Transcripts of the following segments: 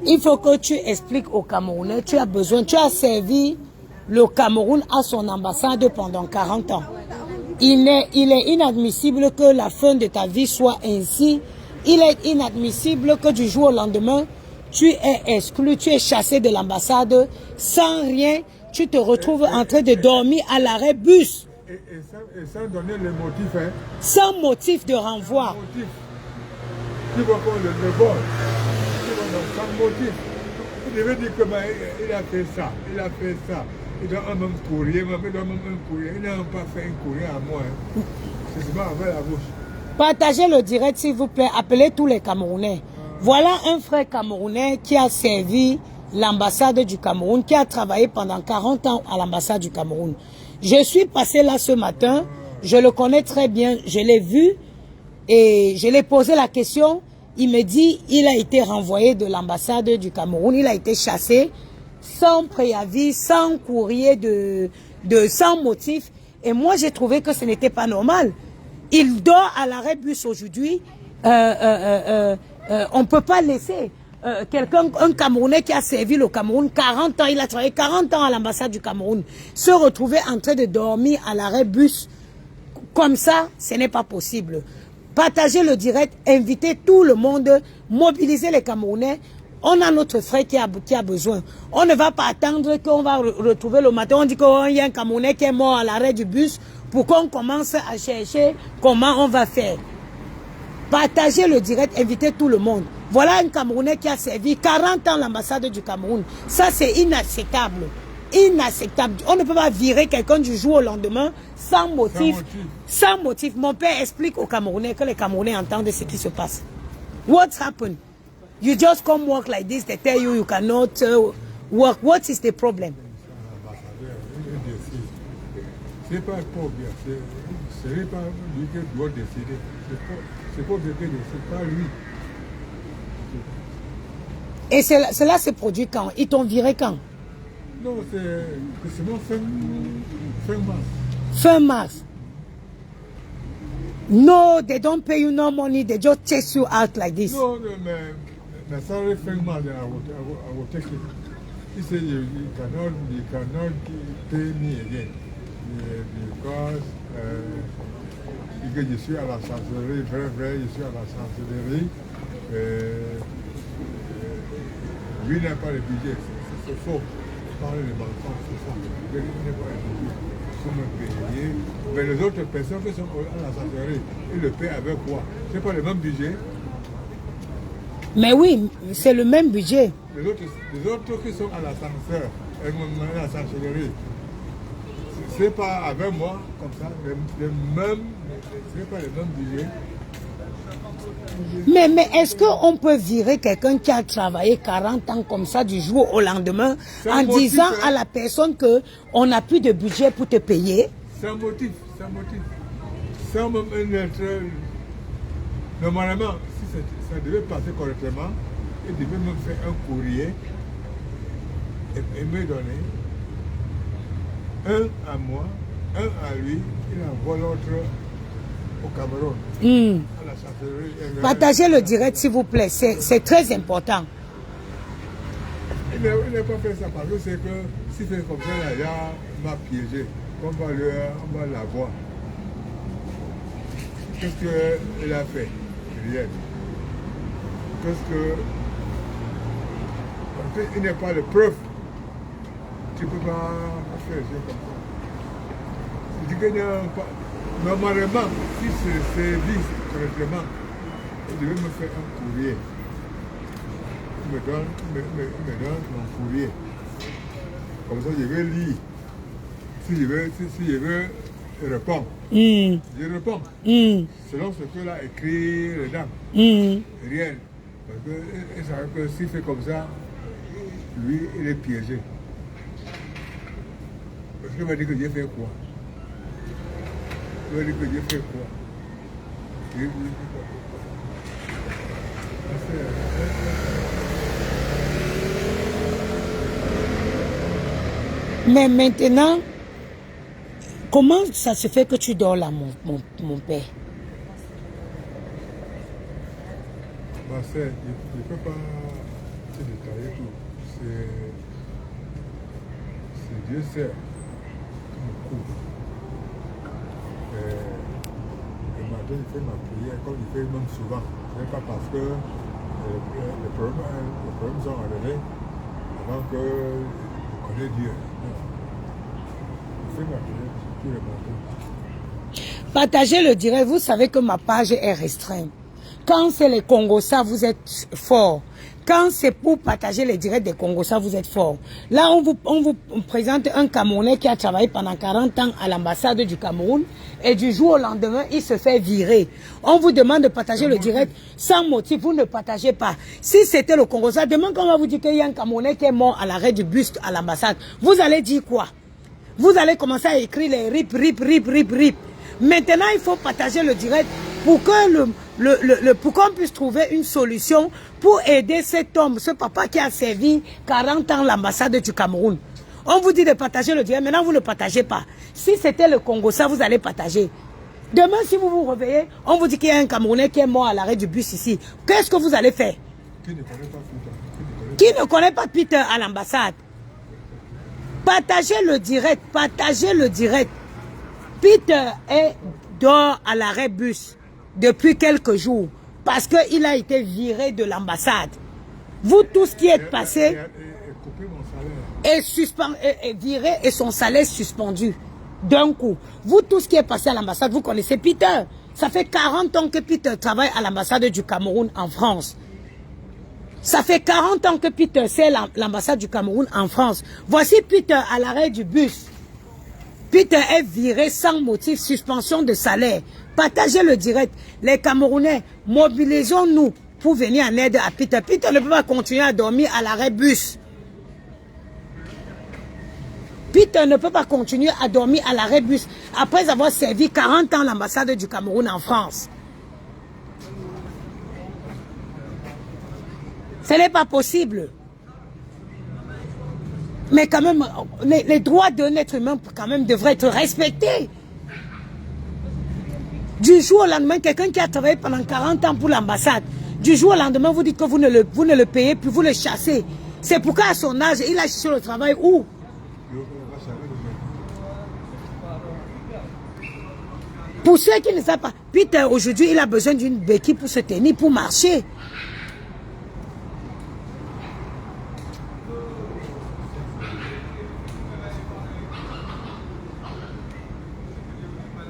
Il faut que tu expliques aux Camerounais, tu as servi le Cameroun à son ambassade pendant 40 ans. Il est inadmissible que la fin de ta vie soit ainsi. Il est inadmissible que du jour au lendemain, tu es exclu, tu es chassé de l'ambassade sans rien. Tu te retrouves en train de dormir à l'arrêt bus. Et sans donner le motif. Hein. Sans motif de renvoi. Sans motif. Tu vois qu'on le vole. Sans motif. Il devait dire que il a fait ça, il a fait ça. Il doit un même courrier, il n'a pas fait un courrier à moi. Hein. C'est pas avec la bouche. Partagez le direct s'il vous plaît, appelez tous les Camerounais. Voilà un frère camerounais qui a servi l'ambassade du Cameroun, qui a travaillé pendant 40 ans à l'ambassade du Cameroun. Je suis passé là ce matin, je le connais très bien, je l'ai vu et je lui ai posé la question. Il me dit il a été renvoyé de l'ambassade du Cameroun, il a été chassé sans préavis, sans courrier sans motif. Et moi j'ai trouvé que ce n'était pas normal. Il dort à l'arrêt bus aujourd'hui. On ne peut pas laisser un Camerounais qui a servi le Cameroun 40 ans, il a travaillé 40 ans à l'ambassade du Cameroun, se retrouver en train de dormir à l'arrêt bus comme ça, ce n'est pas possible. Partagez le direct, invitez tout le monde, mobilisez les Camerounais. On a notre frère qui a besoin. On ne va pas attendre qu'on va retrouver le matin. On dit qu'il y a un Camerounais qui est mort à l'arrêt du bus pour qu'on commence à chercher comment on va faire. Partagez le direct, invitez tout le monde. Voilà un Camerounais qui a servi 40 ans l'ambassade du Cameroun. Ça, c'est inacceptable. Inacceptable. On ne peut pas virer quelqu'un du jour au lendemain sans motif. Sans motif. Mon père explique aux Camerounais que les Camerounais entendent ce qui se passe. What's happened? You just come work like this, they tell you cannot work. What is the problem? C'est pas bien. Ce n'est pas lui qui doit décider. C'est pas lui qui décide, c'est pas lui. Et cela se produit quand? Ils t'ont viré quand? Non, c'est bon, fin mars. Fin mars. No, they don't pay you no money, they just chase you out like this. No, my salary fin mars, I will take it. He said you cannot pay me again because je suis à la chancellerie, vrai, je suis à la chancellerie. Lui n'a pas le budget, c'est faux. Parler de banque, c'est faux. Il n'a pas le budget. Il faut me payer. Mais les autres personnes qui sont à la chancellerie, ils le paient avec quoi? C'est pas le même budget. Mais oui, c'est le même budget. Les autres qui sont à la chancellerie, c'est pas avec moi comme ça, c'est pas le même budget. Mais est-ce qu'on peut virer quelqu'un qui a travaillé 40 ans comme ça du jour au lendemain en disant à la personne qu'on n'a plus de budget pour te payer? Sans motif. Sans même être... Normalement, si ça devait passer correctement, il devait me faire un courrier et me donner un à moi, un à lui, il envoie l'autre au Cameroun. À la chancellerie. Partagez le direct s'il vous plaît, c'est très important. Il n'a pas fait ça parce que c'est que si c'est comme ça, là, il m'a piégé. On va la voir. Qu'est-ce qu'il a fait? Rien. Il n'y a pas de preuve. Tu ne peux pas faire ça comme ça. Je dis qu'il n'y a pas... Normalement, si c'est servi correctement, il devait me faire un courrier. Il me donne mon courrier. Comme ça, je vais lire. Si je veux répondre, je réponds. Selon ce que l'a écrit les dames. Rien. Parce qu'il savait que s'il fait comme ça, lui, il est piégé. Parce qu'il m'a dit que j'ai fait quoi? Il m'a dit que j'ai fait quoi? Mais maintenant, comment ça se fait que tu dors là, mon père? Je ne peux pas te détailler. Dieu sait mon cours. Le matin, il fait ma prière, comme il fait même souvent. Ce n'est pas parce que les problèmes sont arrivés avant que je connais Dieu. Il fait ma prière tous les matins. Partagez le direct, vous savez que ma page est restreinte. Quand c'est les Congossas, vous êtes fort. Quand c'est pour partager les directs des Congossas, vous êtes fort. Là, on vous présente un Camerounais qui a travaillé pendant 40 ans à l'ambassade du Cameroun et du jour au lendemain, il se fait virer. On vous demande de partager le direct sans motif, vous ne partagez pas. Si c'était le Congossa, demain quand on va vous dire qu'il y a un Camerounais qui est mort à l'arrêt du buste à l'ambassade, vous allez dire quoi? Vous allez commencer à écrire les rip. Maintenant, il faut partager le direct pour que pour qu'on puisse trouver une solution pour aider cet homme, ce papa qui a servi 40 ans l'ambassade du Cameroun. On vous dit de partager le direct, maintenant vous ne partagez pas. Si c'était le Congo, ça vous allez partager. Demain, si vous vous réveillez, on vous dit qu'il y a un Camerounais qui est mort à l'arrêt du bus ici. Qu'est-ce que vous allez faire? Qui ne connaît pas Peter à l'ambassade? Partagez le direct, partagez le direct. Peter est dehors à l'arrêt bus depuis quelques jours parce qu'il a été viré de l'ambassade. Vous tous qui êtes passés est viré et son salaire suspendu d'un coup. Vous tous qui êtes passés à l'ambassade, vous connaissez Peter. Ça fait 40 ans que Peter travaille à l'ambassade du Cameroun en France. Ça fait 40 ans que Peter c'est l'ambassade du Cameroun en France. Voici Peter à l'arrêt du bus. Peter est viré sans motif, suspension de salaire. Partagez le direct. Les Camerounais, mobilisons-nous pour venir en aide à Peter. Peter ne peut pas continuer à dormir à l'arrêt bus. Peter ne peut pas continuer à dormir à l'arrêt bus après avoir servi 40 ans l'ambassade du Cameroun en France. Ce n'est pas possible. Mais quand même, les droits d'un être humain quand même devraient être respectés. Du jour au lendemain, quelqu'un qui a travaillé pendant 40 ans pour l'ambassade, du jour au lendemain, vous dites que vous ne le payez plus, vous le chassez. C'est pourquoi à son âge, il a cherché le travail où? Pour ceux qui ne savent pas, Peter aujourd'hui, il a besoin d'une béquille pour se tenir, pour marcher.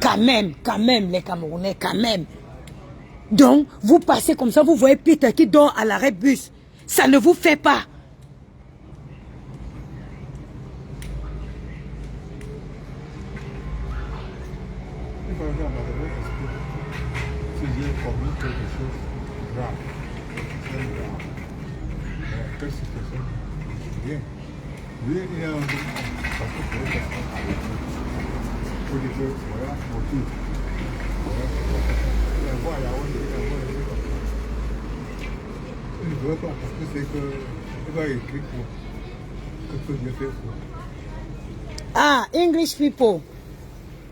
Quand même, les Camerounais, quand même. Donc, vous passez comme ça, vous voyez Peter qui dort à l'arrêt bus. Ça ne vous fait pas. Si j'ai commis quelque chose de grave, c'est grave. Quelle situation? Bien. Lui, il a un peu, parce que pour eux, il faut dire que, voilà, mon tour. Voilà, il ne veut pas, parce que c'est que, il va écrire pour que Dieu fait pour. Ah, English people,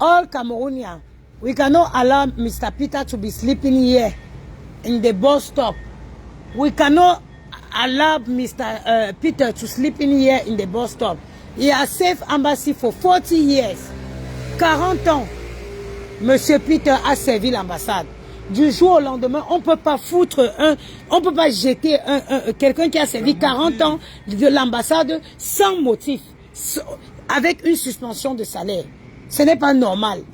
all Cameroonians, we cannot allow Mr. Peter to be sleeping here in the bus stop. We cannot allow Mr. Peter to sleep in here in the bus stop. He has served embassy for 40 years. 40 ans. Monsieur Peter a servi l'ambassade. Du jour au lendemain, on ne peut pas foutre on peut pas jeter quelqu'un qui a servi 40 ans de l'ambassade sans motif, avec une suspension de salaire. Ce n'est pas normal.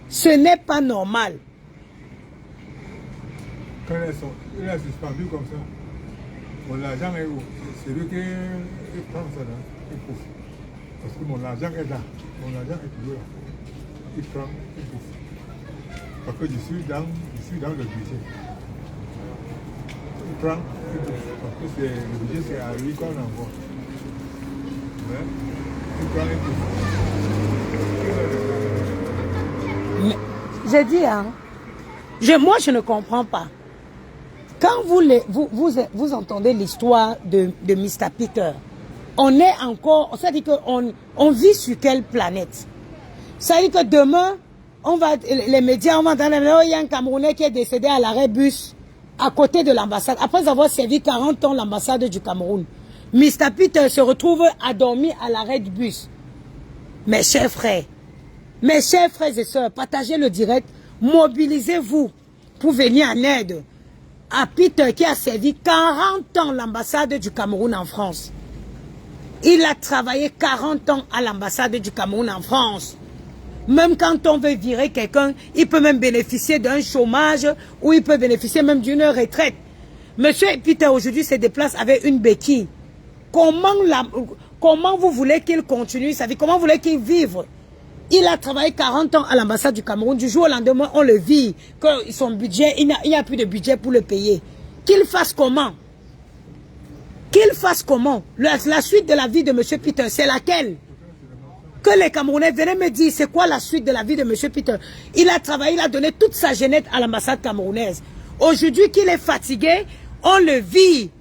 Ce n'est pas normal. Quand il est suspendu comme ça, mon argent est où? C'est lui qui prend ça là, il pousse. Parce que mon argent est là. Mon argent est toujours là. Il prend, il pousse. Parce que je suis dans le budget. Il prend, il pousse. Parce que le budget, c'est à lui qu'on envoie. Ouais. Il prend, il pousse. J'ai dit, hein, moi je ne comprends pas. Quand vous entendez l'histoire de Mr. Peter, on est encore, ça dit qu'on vit sur quelle planète? Ça dit que demain, les médias, on va entendre, il y a un Camerounais qui est décédé à l'arrêt bus à côté de l'ambassade, après avoir servi 40 ans l'ambassade du Cameroun. Mr. Peter se retrouve à dormir à l'arrêt du bus. Mes chers frères et sœurs, partagez le direct, mobilisez-vous pour venir en aide à Peter qui a servi 40 ans l'ambassade du Cameroun en France. Il a travaillé 40 ans à l'ambassade du Cameroun en France. Même quand on veut virer quelqu'un, il peut même bénéficier d'un chômage ou il peut bénéficier même d'une retraite. Monsieur Peter aujourd'hui se déplace avec une béquille. Comment vous voulez qu'il continue sa vie? Comment vous voulez qu'il vive? Il a travaillé 40 ans à l'ambassade du Cameroun. Du jour au lendemain, on le vit. Que son budget, il n'y a plus de budget pour le payer. Qu'il fasse comment? Qu'il fasse comment? La suite de la vie de M. Peter, c'est laquelle? Que les Camerounais venaient me dire, c'est quoi la suite de la vie de M. Peter? Il a travaillé, il a donné toute sa jeunesse à l'ambassade camerounaise. Aujourd'hui qu'il est fatigué, on le vit.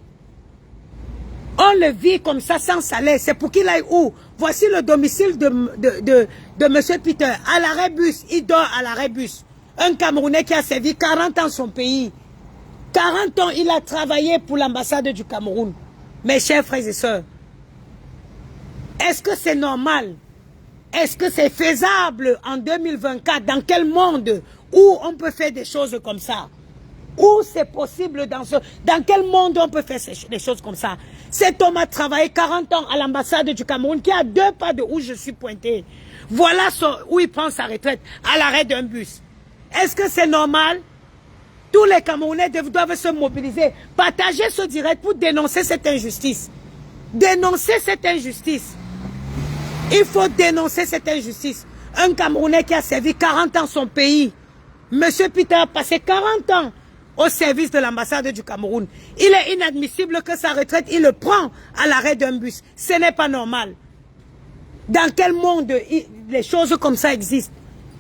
On le vit comme ça sans salaire. C'est pour qu'il aille où? Voici le domicile de M. Peter. À l'arrêt bus. Il dort à l'arrêt bus. Un Camerounais qui a servi 40 ans son pays. 40 ans, il a travaillé pour l'ambassade du Cameroun. Mes chers frères et sœurs, est-ce que c'est normal? Est-ce que c'est faisable en 2024? Dans quel monde où on peut faire des choses comme ça? Où c'est possible dans quel monde on peut faire des choses comme ça? Cet homme a travaillé 40 ans à l'ambassade du Cameroun qui est à 2 pas de où je suis pointé. Voilà où il prend sa retraite, à l'arrêt d'un bus. Est-ce que c'est normal? Tous les Camerounais doivent se mobiliser. Partager ce direct pour dénoncer cette injustice. Dénoncer cette injustice. Il faut dénoncer cette injustice. Un Camerounais qui a servi 40 ans son pays. Monsieur Peter a passé 40 ans au service de l'ambassade du Cameroun. Il est inadmissible que sa retraite, il le prend à l'arrêt d'un bus. Ce n'est pas normal. Dans quel monde les choses comme ça existent?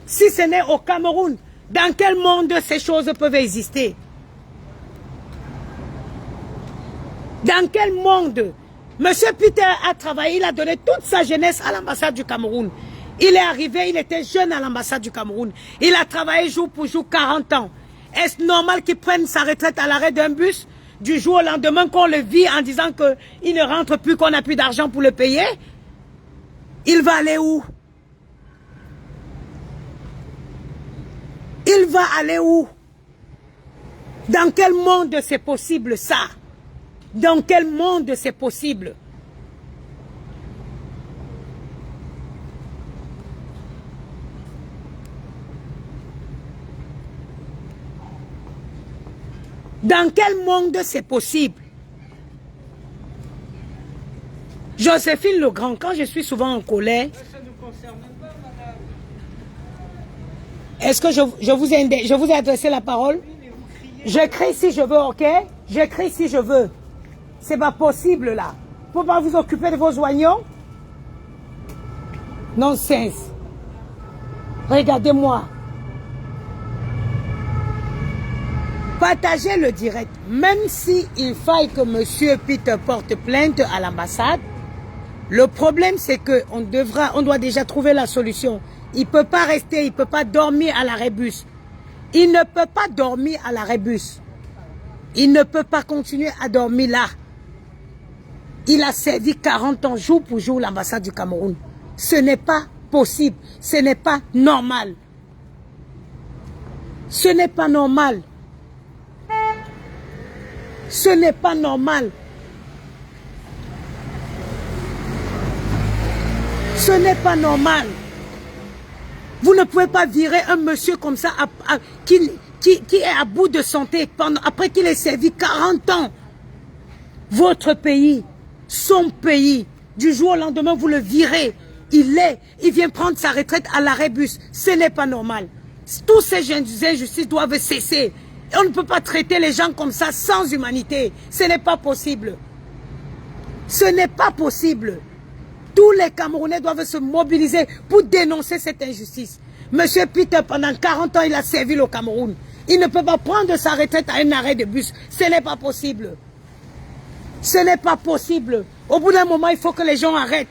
Si ce n'est au Cameroun, dans quel monde ces choses peuvent exister? Dans quel monde? Monsieur Peter a travaillé, il a donné toute sa jeunesse à l'ambassade du Cameroun. Il est arrivé, il était jeune à l'ambassade du Cameroun. Il a travaillé jour pour jour 40 ans. Est-ce normal qu'il prenne sa retraite à l'arrêt d'un bus du jour au lendemain qu'on le vit en disant qu'il ne rentre plus, qu'on n'a plus d'argent pour le payer? Il va aller où? Il va aller où? Dans quel monde c'est possible ça? Dans quel monde c'est possible? Dans quel monde c'est possible? Joséphine Legrand, quand je suis souvent en colère, ça ne concerne pas, madame. Est-ce que je vous ai adressé la parole? Oui, je crie si je veux, ok? Je crie si je veux. C'est pas possible là. Faut pas vous occuper de vos oignons? Nonsense. Regardez-moi. Partagez le direct. Même si il faille que M. Peter porte plainte à l'ambassade, le problème c'est qu'on doit déjà trouver la solution. Il ne peut pas rester, il ne peut pas dormir à l'arrêt bus. Il ne peut pas dormir à l'arrêt bus. Il ne peut pas continuer à dormir là. Il a servi 40 ans jour pour jour l'ambassade du Cameroun. Ce n'est pas possible. Ce n'est pas normal. Ce n'est pas normal. Ce n'est pas normal. Ce n'est pas normal. Vous ne pouvez pas virer un monsieur comme ça qui est à bout de santé après qu'il ait servi 40 ans. Votre pays, son pays, du jour au lendemain, vous le virez. Il vient prendre sa retraite à l'arrêt bus. Ce n'est pas normal. Tous ces injustices doivent cesser. Et on ne peut pas traiter les gens comme ça sans humanité. Ce n'est pas possible. Ce n'est pas possible. Tous les Camerounais doivent se mobiliser pour dénoncer cette injustice. Monsieur Peter, pendant 40 ans, il a servi le Cameroun. Il ne peut pas prendre sa retraite à un arrêt de bus. Ce n'est pas possible. Ce n'est pas possible. Au bout d'un moment, il faut que les gens arrêtent.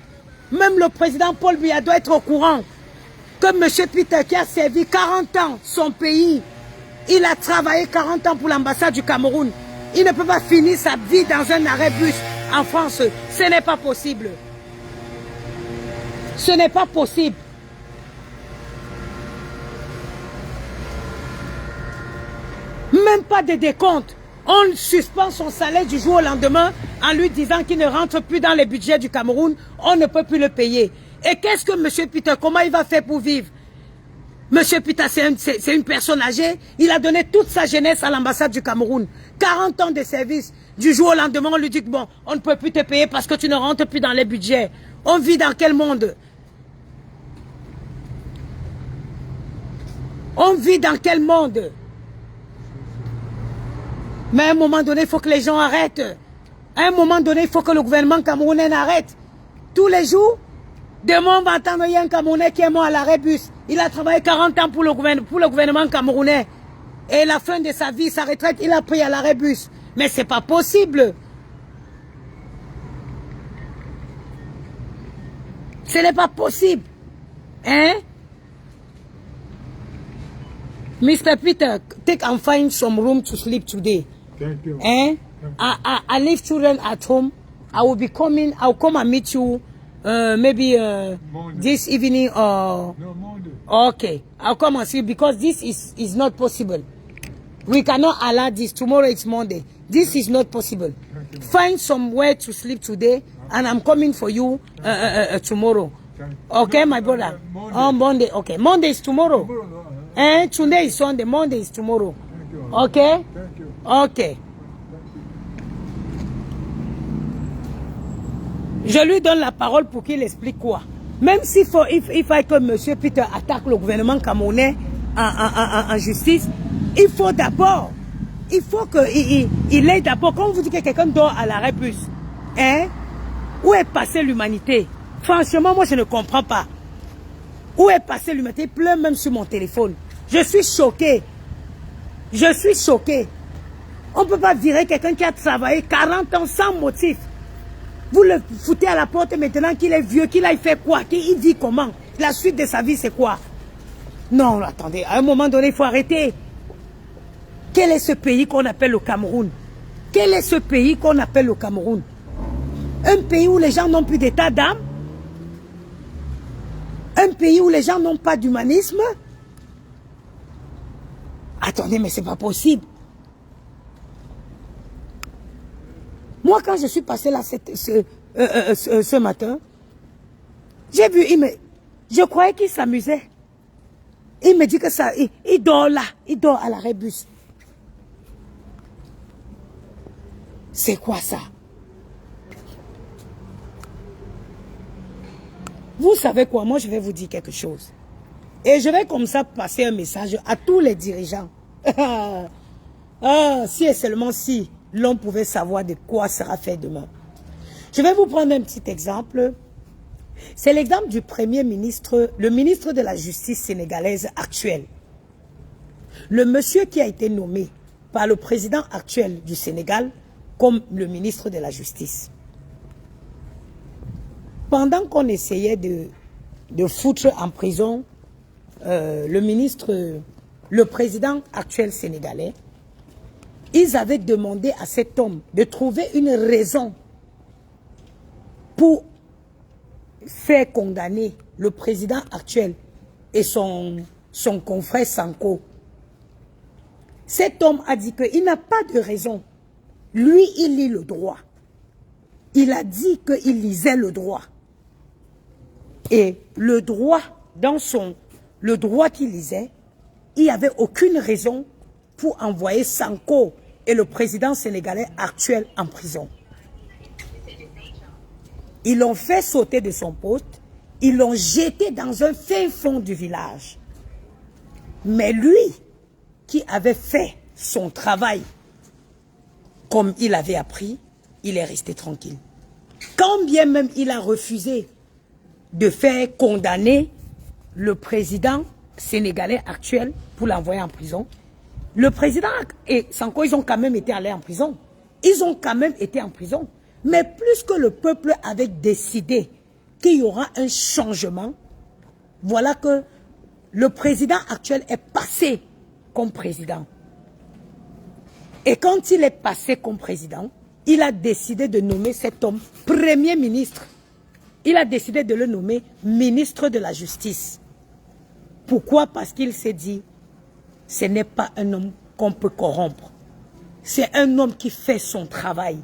Même le président Paul Biya doit être au courant que monsieur Peter, qui a servi 40 ans son pays, il a travaillé 40 ans pour l'ambassade du Cameroun. Il ne peut pas finir sa vie dans un arrêt bus en France. Ce n'est pas possible. Ce n'est pas possible. Même pas de décompte. On suspend son salaire du jour au lendemain en lui disant qu'il ne rentre plus dans les budgets du Cameroun. On ne peut plus le payer. Et qu'est-ce que M. Peter, comment il va faire pour vivre? M. Peter, c'est une personne âgée. Il a donné toute sa jeunesse à l'ambassade du Cameroun. 40 ans de service. Du jour au lendemain, on lui dit que bon, on ne peut plus te payer parce que tu ne rentres plus dans les budgets. On vit dans quel monde? On vit dans quel monde? Mais à un moment donné, il faut que les gens arrêtent. À un moment donné, il faut que le gouvernement camerounais arrête. Tous les jours, demain on va entendre, il y a un Camerounais qui est mort à l'arrêt bus. Il a travaillé 40 ans pour le gouvernement camerounais. Et la fin de sa vie, sa retraite, il a pris à l'arrêt bus. Mais c'est pas possible. Ce n'est pas possible. Hein? Mr. Peter, take and find some room to sleep today. Thank you. Eh? I leave children at home. I will be coming. I'll come and meet you maybe this evening or... No, Monday. Okay. I'll come and see you because this is not possible. We cannot allow this. Tomorrow it's Monday. This is not possible. Find somewhere to sleep today and I'm coming for you tomorrow. Okay, my brother? Monday. On Monday. Okay. Monday is tomorrow. Today is Sunday. Monday is tomorrow. Thank you. Okay? Thank you. Ok. Je lui donne la parole pour qu'il explique quoi. Même s'il faut, il faut que M. Peter attaque le gouvernement camerounais en justice, il faut d'abord, il faut qu'il ait d'abord, quand vous dites que quelqu'un dort à l'arrêt bus, hein, où est passée l'humanité? Franchement, moi je ne comprends pas. Où est passée l'humanité? Il pleure même sur mon téléphone. Je suis choqué. Je suis choqué. On ne peut pas virer quelqu'un qui a travaillé 40 ans sans motif. Vous le foutez à la porte maintenant qu'il est vieux, qu'il a fait quoi? Qu'il vit comment? La suite de sa vie, c'est quoi? Non, attendez, à un moment donné, il faut arrêter. Quel est ce pays qu'on appelle le Cameroun? Quel est ce pays qu'on appelle le Cameroun? Un pays où les gens n'ont plus d'état d'âme? Un pays où les gens n'ont pas d'humanisme? Attendez, mais c'est pas possible. Moi, quand je suis passé là ce matin, j'ai vu, je croyais qu'il s'amusait. Il me dit que ça, il dort là, il dort à l'arrêt bus. C'est quoi ça? Vous savez quoi? Moi, je vais vous dire quelque chose. Et je vais comme ça passer un message à tous les dirigeants. Si et seulement si l'on pouvait savoir de quoi sera fait demain. Je vais vous prendre un petit exemple. C'est l'exemple du premier ministre, le ministre de la Justice sénégalaise actuel. Le monsieur qui a été nommé par le président actuel du Sénégal comme le ministre de la Justice. Pendant qu'on essayait de foutre en prison le président actuel sénégalais, ils avaient demandé à cet homme de trouver une raison pour faire condamner le président actuel et son confrère Sanko. Cet homme a dit qu'il n'a pas de raison. Lui, il lit le droit. Il a dit qu'il lisait le droit. Et le droit, le droit qu'il lisait, il n'y avait aucune raison pour envoyer Sanko et le président sénégalais actuel en prison. Ils l'ont fait sauter de son poste, ils l'ont jeté dans un fin fond du village. Mais lui, qui avait fait son travail comme il avait appris, il est resté tranquille. Quand bien même il a refusé de faire condamner le président sénégalais actuel pour l'envoyer en prison, le président et Sanko, ils ont quand même été allés en prison. Ils ont quand même été en prison. Mais plus que le peuple avait décidé qu'il y aura un changement, voilà que le président actuel est passé comme président. Et quand il est passé comme président, il a décidé de nommer cet homme premier ministre. il a décidé de le nommer ministre de la Justice. Pourquoi? Parce qu'il s'est dit, ce n'est pas un homme qu'on peut corrompre. C'est un homme qui fait son travail.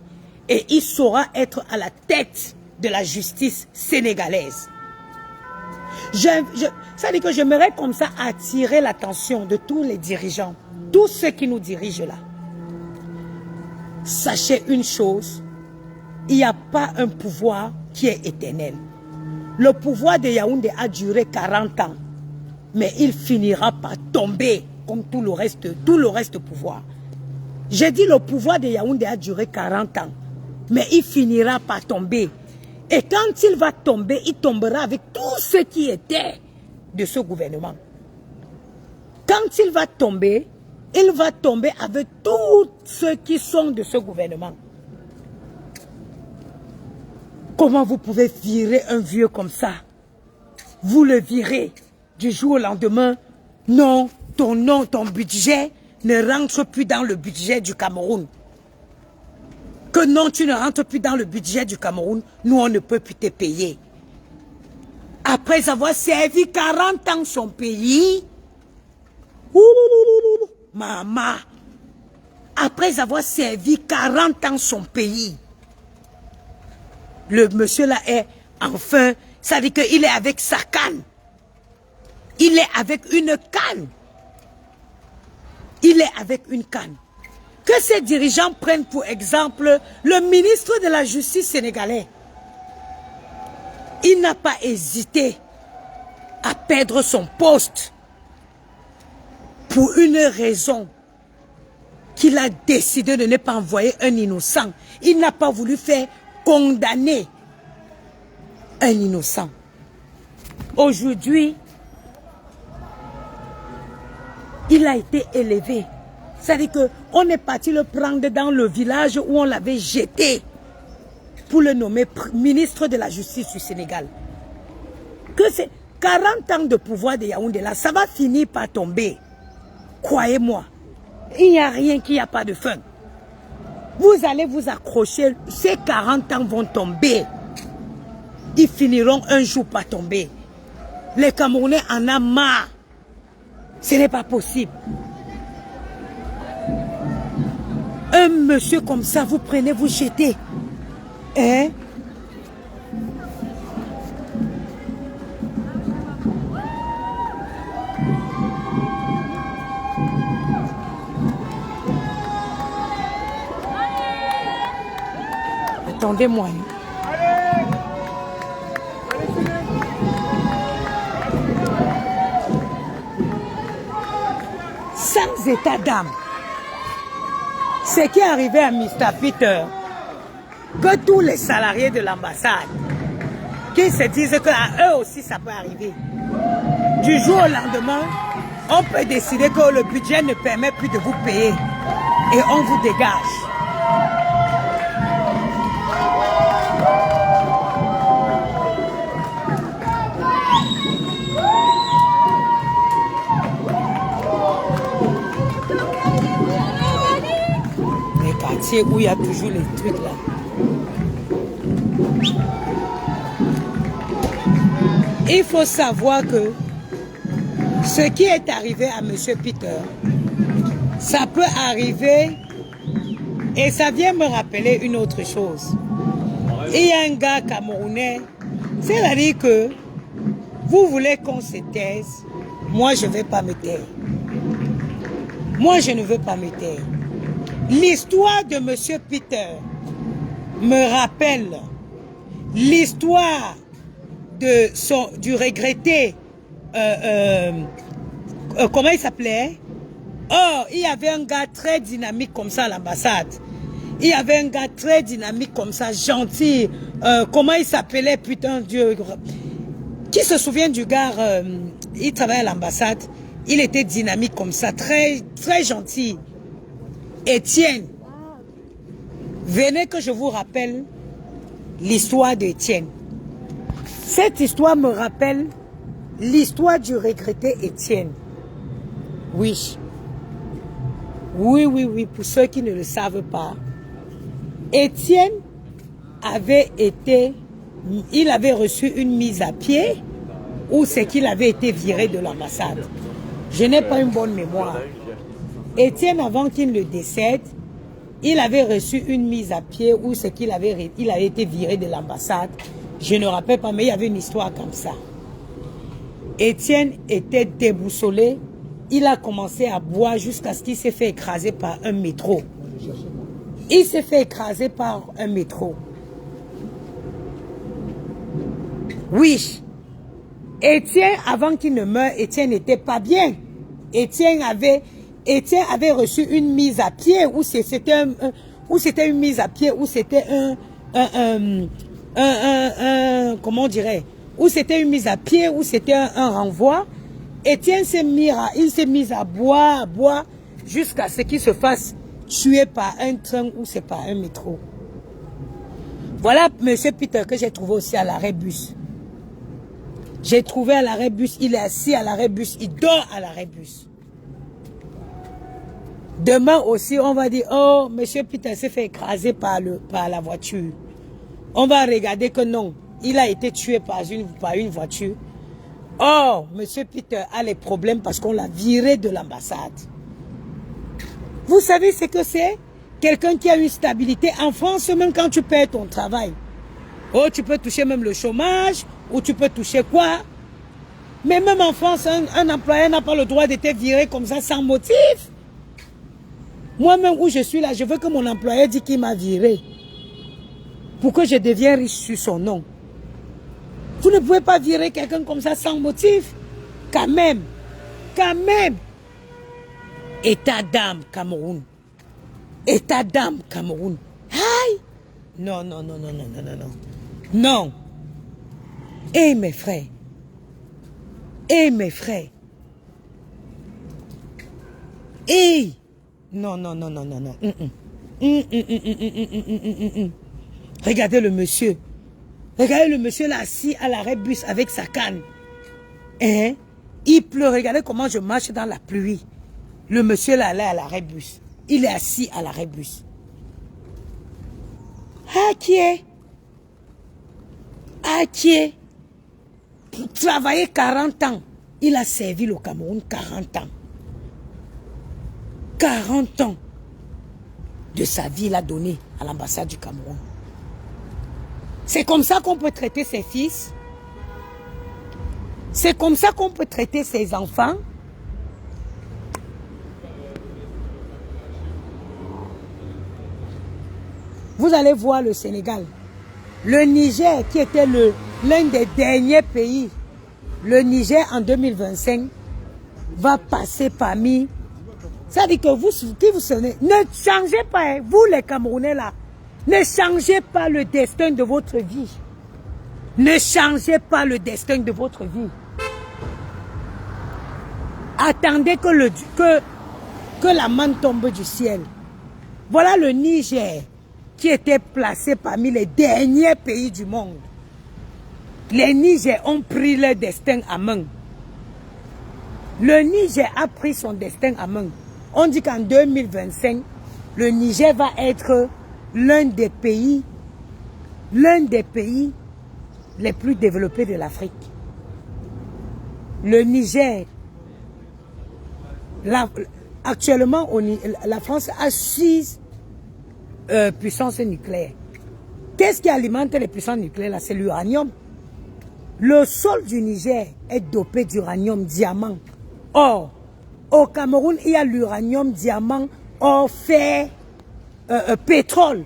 Et il saura être à la tête de la justice sénégalaise. Ça veut dire que j'aimerais comme ça attirer l'attention de tous les dirigeants, tous ceux qui nous dirigent là. Sachez une chose, il n'y a pas un pouvoir qui est éternel. Le pouvoir de Yaoundé a duré 40 ans, mais il finira par tomber comme tout le reste pouvoir. J'ai dit le pouvoir de Yaoundé a duré 40 ans, mais il finira par tomber. Et quand il va tomber, il tombera avec tout ce qui était de ce gouvernement. Quand il va tomber avec tous ceux qui sont de ce gouvernement. Comment vous pouvez virer un vieux comme ça? Vous le virez du jour au lendemain. Non, ton budget ne rentre plus dans le budget du Cameroun. Que non, tu ne rentres plus dans le budget du Cameroun, nous on ne peut plus te payer. Après avoir servi 40 ans son pays, maman, après avoir servi 40 ans son pays, le monsieur là est enfin, ça veut dire qu'il est avec sa canne. Il est avec une canne. Il est avec une canne. Que ces dirigeants prennent pour exemple le ministre de la Justice sénégalais. Il n'a pas hésité à perdre son poste pour une raison qu'il a décidé de ne pas envoyer un innocent. Il n'a pas voulu faire condamner un innocent. Aujourd'hui, il a été élevé. C'est-à-dire qu'on est parti le prendre dans le village où on l'avait jeté pour le nommer ministre de la Justice du Sénégal. Que c'est 40 ans de pouvoir de Yaoundé là, ça va finir par tomber. Croyez-moi, il n'y a rien qui n'a pas de fin. Vous allez vous accrocher, ces 40 ans vont tomber. Ils finiront un jour par tomber. Les Camerounais en ont marre. Ce n'est pas possible. Un monsieur comme ça, vous prenez, vous jetez. Hein? Attendez-moi. Sans état d'âme. Ce qui est arrivé à Mr. Peter, que tous les salariés de l'ambassade, qui se disent qu'à eux aussi ça peut arriver. Du jour au lendemain, on peut décider que le budget ne permet plus de vous payer et on vous dégage. Où il y a toujours les trucs là. Il faut savoir que ce qui est arrivé à M. Peter, ça peut arriver et ça vient me rappeler une autre chose. Il y a un gars camerounais, c'est-à-dire que vous voulez qu'on se taise, moi je ne vais pas me taire. Moi je ne veux pas me taire. L'histoire de M. Peter me rappelle l'histoire du regretté, comment il s'appelait? Oh, il y avait un gars très dynamique comme ça à l'ambassade. Il y avait un gars très dynamique comme ça, gentil. Comment il s'appelait, putain Dieu? Qui se souvient du gars, il travaillait à l'ambassade, il était dynamique comme ça, très, très gentil. Étienne, venez que je vous rappelle l'histoire d'Étienne. Cette histoire me rappelle l'histoire du regretté Étienne. Oui. Oui, pour ceux qui ne le savent pas. Étienne avait été il avait reçu une mise à pied ou c'est qu'il avait été viré de l'ambassade. Je n'ai pas une bonne mémoire. Étienne, avant qu'il ne décède, il avait reçu une mise à pied ou c'est qu'il avait été viré de l'ambassade. Je ne me rappelle pas, mais il y avait une histoire comme ça. Étienne était déboussolé. Il a commencé à boire jusqu'à ce qu'il s'est fait écraser par un métro. Il s'est fait écraser par un métro. Oui. Étienne, avant qu'il ne meure, Étienne n'était pas bien. Étienne avait reçu une mise à pied ou c'était une mise à pied ou c'était comment on dirait, ou c'était une mise à pied ou c'était un renvoi. Étienne s'est mis à boire jusqu'à ce qu'il se fasse tuer par un train ou c'est par un métro. Voilà M. Peter que j'ai trouvé aussi à l'arrêt bus. J'ai trouvé à l'arrêt bus, il est assis à l'arrêt bus, il dort à l'arrêt bus. Demain aussi, on va dire, oh, M. Peter s'est fait écraser par la voiture. On va regarder que non, il a été tué par une voiture. Oh, M. Peter a les problèmes parce qu'on l'a viré de l'ambassade. Vous savez ce que c'est? Quelqu'un qui a une stabilité en France, même quand tu perds ton travail. Oh, tu peux toucher même le chômage, ou tu peux toucher quoi? Mais même en France, un employé n'a pas le droit d'être viré comme ça sans motif. Moi-même où je suis là, je veux que mon employeur dise qu'il m'a viré. Pour que je devienne riche sur son nom. Vous ne pouvez pas virer quelqu'un comme ça sans motif. Quand même. Quand même. État d'âme, Cameroun. État d'âme, Cameroun. Aïe! Non, non, non, non, non, non, non, non. Non. Eh mes frères. Eh mes frères. Eh. Non, non, non, non, non, non. Regardez le monsieur. Regardez le monsieur là assis à l'arrêt bus avec sa canne. Hein? Il pleut. Regardez comment je marche dans la pluie. Le monsieur là, à l'arrêt bus. Il est assis à l'arrêt bus. Ah, qui est? Ah, qui est? Pour travailler 40 ans. Il a servi le Cameroun 40 ans. 40 ans de sa vie, il a donné à l'ambassade du Cameroun. C'est comme ça qu'on peut traiter ses fils. C'est comme ça qu'on peut traiter ses enfants. Vous allez voir le Sénégal. Le Niger, qui était l'un des derniers pays, le Niger en 2025, va passer parmi... Ça dit que vous qui vous sonnez, ne changez pas, hein, vous les Camerounais là, ne changez pas le destin de votre vie. Ne changez pas le destin de votre vie. Attendez que la manne tombe du ciel. Voilà le Niger qui était placé parmi les derniers pays du monde. Les Niger ont pris leur destin à main. Le Niger a pris son destin à main. On dit qu'en 2025, le Niger va être l'un des pays les plus développés de l'Afrique. Le Niger, actuellement, la France a 6 puissances nucléaires. Qu'est-ce qui alimente les puissances nucléaires? C'est l'uranium. Le sol du Niger est dopé d'uranium, diamant. Or, au Cameroun, il y a l'uranium, diamant, or, fer, pétrole.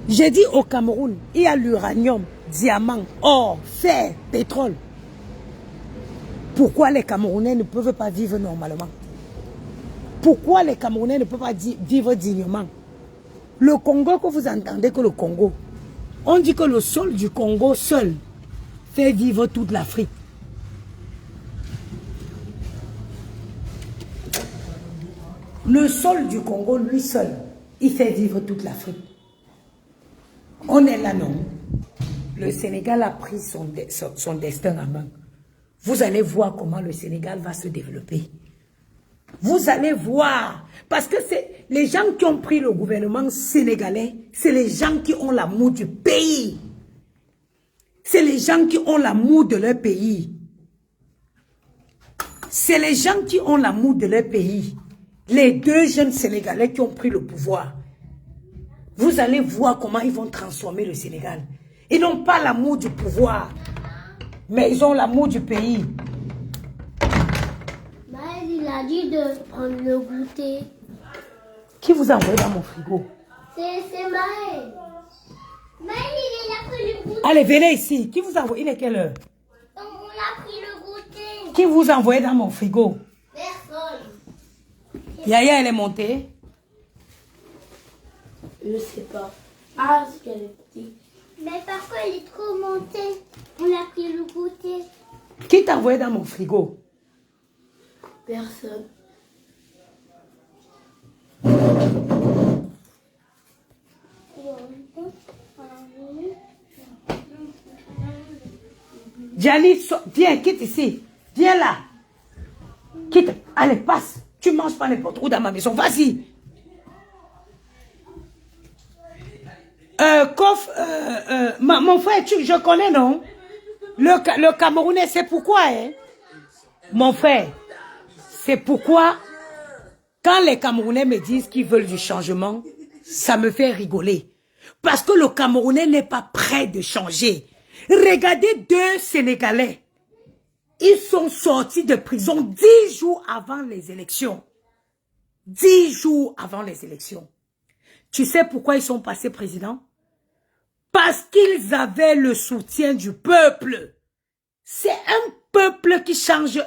J'ai dit au Cameroun, il y a l'uranium, diamant, or, fer, pétrole. Pourquoi les Camerounais ne peuvent pas vivre normalement? Pourquoi les Camerounais ne peuvent pas vivre dignement? Le Congo, que vous entendez que le Congo, on dit que le sol du Congo seul fait vivre toute l'Afrique. Le sol du Congo, lui seul, il fait vivre toute l'Afrique. On est là, non? Le Sénégal a pris son destin en main. Vous allez voir comment le Sénégal va se développer. Vous allez voir. Parce que c'est les gens qui ont pris le gouvernement sénégalais, c'est les gens qui ont l'amour du pays. C'est les gens qui ont l'amour de leur pays. C'est les gens qui ont l'amour de leur pays. Les deux jeunes Sénégalais qui ont pris le pouvoir. Vous allez voir comment ils vont transformer le Sénégal. Ils n'ont pas l'amour du pouvoir, mais ils ont l'amour du pays. Maël, il a dit de prendre le goûter. Qui vous a envoyé dans mon frigo? C'est Maël. Maël, il a pris le goûter. Allez, venez ici. Qui vous a envoyé? Il est quelle heure? On a pris le goûter. Qui vous a envoyé dans mon frigo? Personne. Yaya, elle est montée. Je sais pas. Ah, c'est qu'elle est petite. Mais parfois, elle est trop montée. On a pris le goûter. Qui t'a envoyé dans mon frigo? Personne. Gianni, viens, quitte ici. Viens là. Quitte. Allez, passe. Tu manges pas n'importe où dans ma maison. Vas-y. Mon frère, je connais, non? Le Camerounais, c'est pourquoi, hein? Mon frère, c'est pourquoi, quand les Camerounais me disent qu'ils veulent du changement, ça me fait rigoler. Parce que le Camerounais n'est pas prêt de changer. Regardez deux Sénégalais. Ils sont sortis de prison 10 jours avant les élections. 10 jours avant les élections. Tu sais pourquoi ils sont passés président? Parce qu'ils avaient le soutien du peuple. C'est un peuple qui change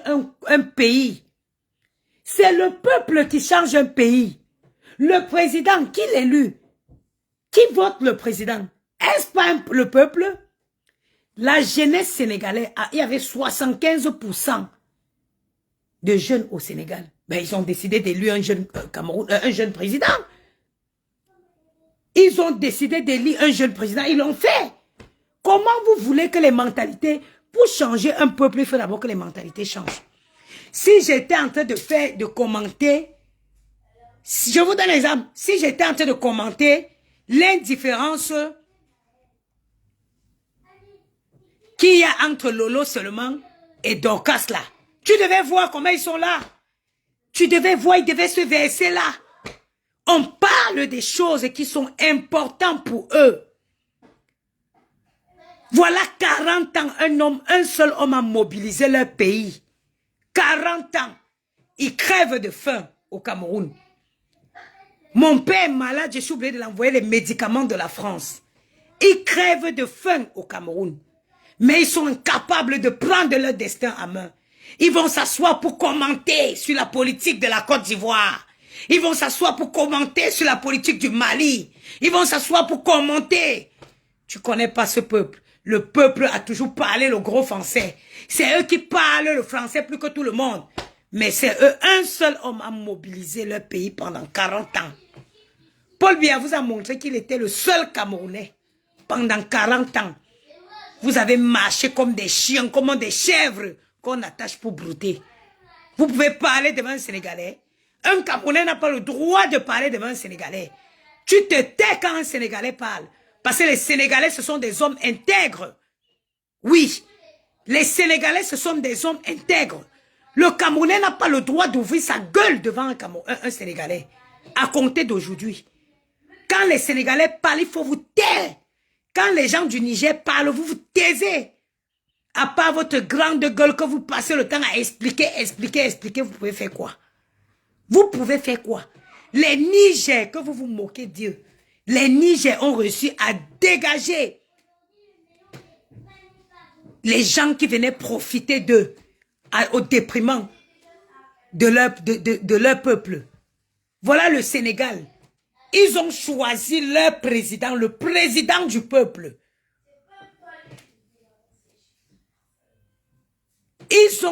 un pays. C'est le peuple qui change un pays. Le président, qui l'élu? Qui vote le président? Est-ce pas le peuple? La jeunesse sénégalaise, il y avait 75% de jeunes au Sénégal. Ben, ils ont décidé d'élire un jeune un jeune président. Ils ont décidé d'élire un jeune président. Ils l'ont fait. Comment vous voulez que les mentalités, pour changer un peuple, il faut d'abord que les mentalités changent. Si j'étais en train de commenter, je vous donne un exemple, si j'étais en train de commenter l'indifférence qu'il y a entre Lolo seulement et Dorcas là, tu devais voir comment ils sont là. Tu devais voir, ils devaient se verser là. On parle des choses qui sont importantes pour eux. Voilà 40 ans, un seul homme a mobilisé leur pays. 40 ans. Ils crèvent de faim au Cameroun. Mon père est malade, je suis obligé de l'envoyer les médicaments de la France. Ils crèvent de faim au Cameroun. Mais ils sont incapables de prendre leur destin à main. Ils vont s'asseoir pour commenter sur la politique de la Côte d'Ivoire. Ils vont s'asseoir pour commenter sur la politique du Mali. Ils vont s'asseoir pour commenter. Tu connais pas ce peuple. Le peuple a toujours parlé le gros français. C'est eux qui parlent le français plus que tout le monde. Mais c'est eux, un seul homme a mobilisé leur pays pendant 40 ans. Paul Biya vous a montré qu'il était le seul Camerounais pendant 40 ans. Vous avez marché comme des chiens, comme des chèvres qu'on attache pour brouter. Vous pouvez parler devant un Sénégalais. Un Camerounais n'a pas le droit de parler devant un Sénégalais. Tu te tais quand un Sénégalais parle. Parce que les Sénégalais, ce sont des hommes intègres. Oui, les Sénégalais, ce sont des hommes intègres. Le Camerounais n'a pas le droit d'ouvrir sa gueule devant un Sénégalais. À compter d'aujourd'hui. Quand les Sénégalais parlent, il faut vous taire. Quand les gens du Niger parlent, vous vous taisez. À part votre grande gueule que vous passez le temps à expliquer, vous pouvez faire quoi? Vous pouvez faire quoi? Les Niger, que vous vous moquez Dieu, les Niger ont réussi à dégager les gens qui venaient profiter d'eux, au déprimant de leur peuple. Voilà le Sénégal. Ils ont choisi leur président, le président du peuple. Ils